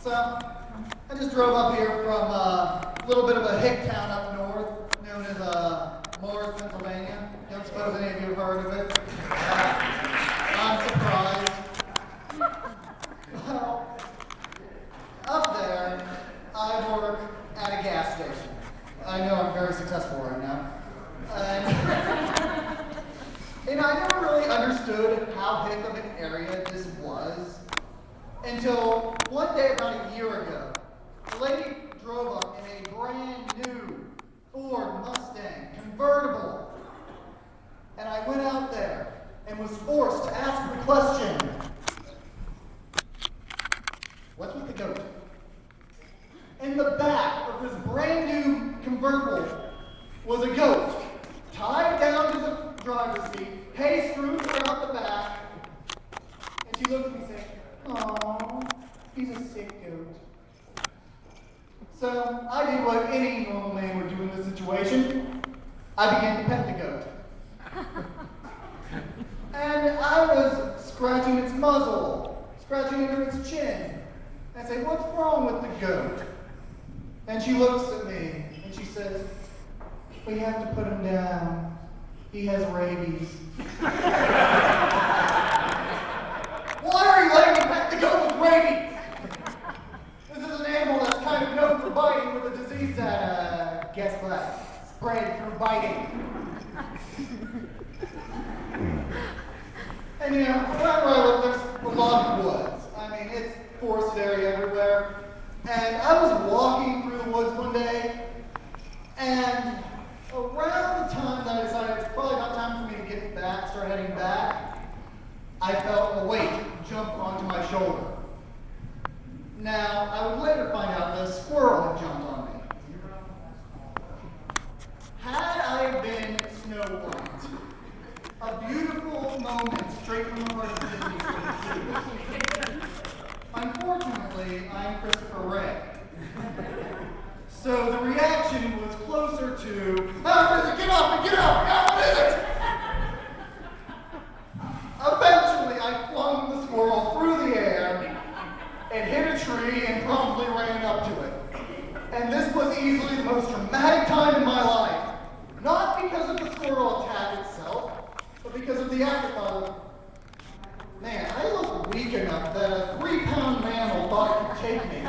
So, I just drove up here from a little bit of a hick town up north known as Morris, Pennsylvania. Don't suppose any of you have heard of it. I'm surprised. Well, up there, I work at a gas station. I know I'm very successful right now. And I never really understood how hick of an area this was until one day about a year ago. A lady drove up in a brand new Ford Mustang convertible. And I went out there and was forced to ask the question, what's with the goat? In the back of this brand new convertible was a goat, tied down to the driver's seat, hay strewn throughout the back, and she looked at me saying, "Aw, he's a sick goat." So I did what any normal man would do in this situation. I began to pet the goat. And I was scratching its muzzle, scratching under its chin. And I say, "What's wrong with the goat?" And she looks at me and she says, "We have to put him down. He has rabies." Why are you letting me pet the goat with rabies? This is an animal that's kind of known for biting with a disease that, guess what? Spread through biting. And wherever I live, there's a lot of woods. I mean, it's forested area everywhere. And I was walking through the woods one day, and around the time that I decided it's probably about time for me to get back, start heading back, I felt a weight jump onto my shoulder. Now, I would later find out that a squirrel had jumped on me. Had I been Snow White, a beautiful moment straight from the heart of Disney. Unfortunately, I'm Christopher Ray. So the reaction was closer to, "Oh, what is it? Get off me! Get off me! Oh, what is it?" Eventually, I flung the squirrel through the air and hit a tree and promptly ran up to it. And this was easily the most dramatic time in my life. Not because of the squirrel attack itself, but because of the afterthought of, man, I look weak enough that a 3-pound mammal thought it could take me.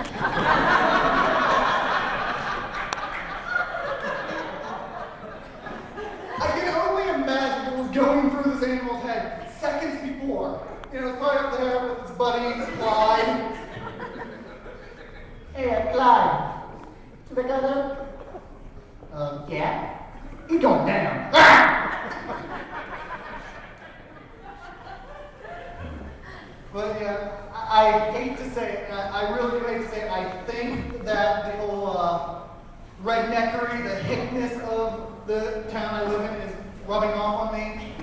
I can only imagine what was going through this animal's head seconds before. It's right up there with its buddies, Clyde. "Hey, Clyde, see that guy there?" "Yeah." "He's going down." But yeah, I hate to say it, and I really do hate to say it, I think that the whole redneckery, the hickness of the town I live in is rubbing off on me.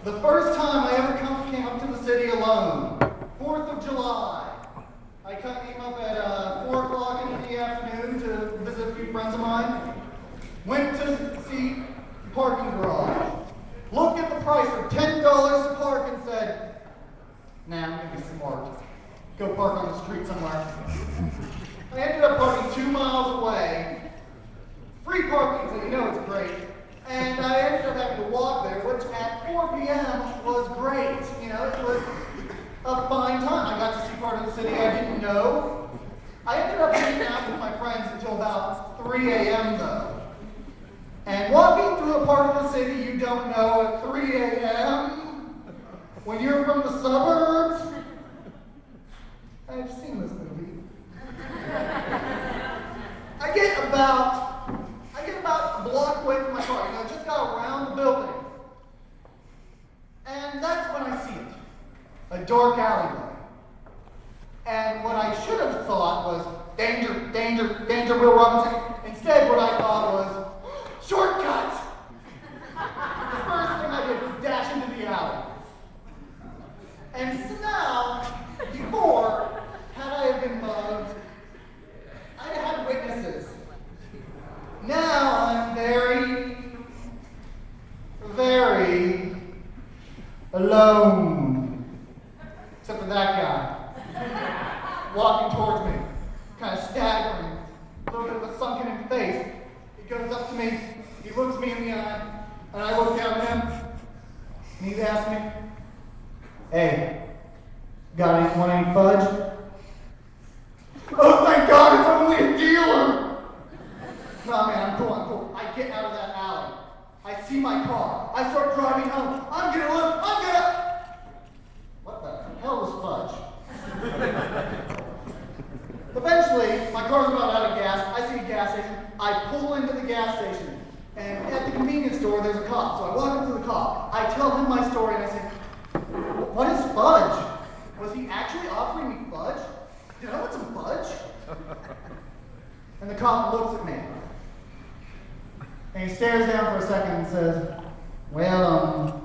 The first time I ever came up to the city alone, 4th of July, I came up at 4 o'clock in the afternoon to visit a few friends of mine. Went to see the parking garage. Looked at the price of $10 to park and said, "Nah, I'm going to be smart. Go park on the street somewhere." I ended up parking 2 miles away. Free parking, so it's great. And I ended up having to walk there, which at 4 p.m. was great. It was a fine time. I got to see part of the city I didn't know. I ended up hanging out with my friends until about 3 a.m. though. And walking through a part of the city you don't know at 3 a.m., when you're from the suburbs, I've seen this movie. I get about a block away from my car. I just got around the building. And that's when I see it. A dark alleyway. And what I should have thought was, danger, danger, danger, Will Robinson. Instead, what I thought was, shortcut! The first thing I did was dash into the alley. And so now, before, had I been mugged, I'd had witnesses. Now I'm very, very alone. Except for that guy, walking towards me. staggering, a little bit of a sunken in face. He goes up to me, he looks me in the eye, and I look down at him, and he asks me, "Hey, want any fudge?" Oh, thank God, it's only a dealer! No, man, I'm cool. I get out of that alley. I see my car. I start driving home. What the hell was fudge? Eventually, my car's about out of gas. I see a gas station. I pull into the gas station. And at the convenience store, there's a cop. So I walk up to the cop. I tell him my story, and I say, "What is fudge? Was he actually offering me fudge? Did I want some fudge?" And the cop looks at me. And he stares down for a second and says, "Well,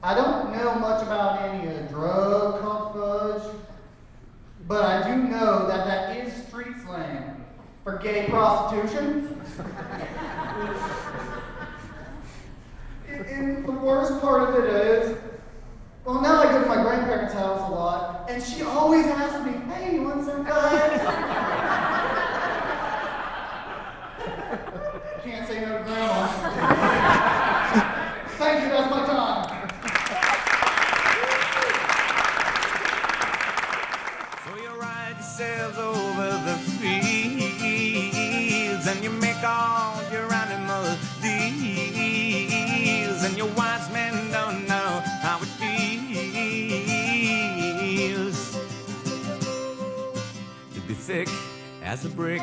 I don't know much about any drug called fudge, but I do know that that is street slang for gay prostitution." And the worst part of it is, well, now I go to my grandparents' house a lot, and she always asks me, "Hey, you want some fudge?" Can't say no to Grandma. Thank you, that's my time. So you ride yourselves over the fields, and you make all your animal deals, and your wise men don't know how it feels to be thick as a brick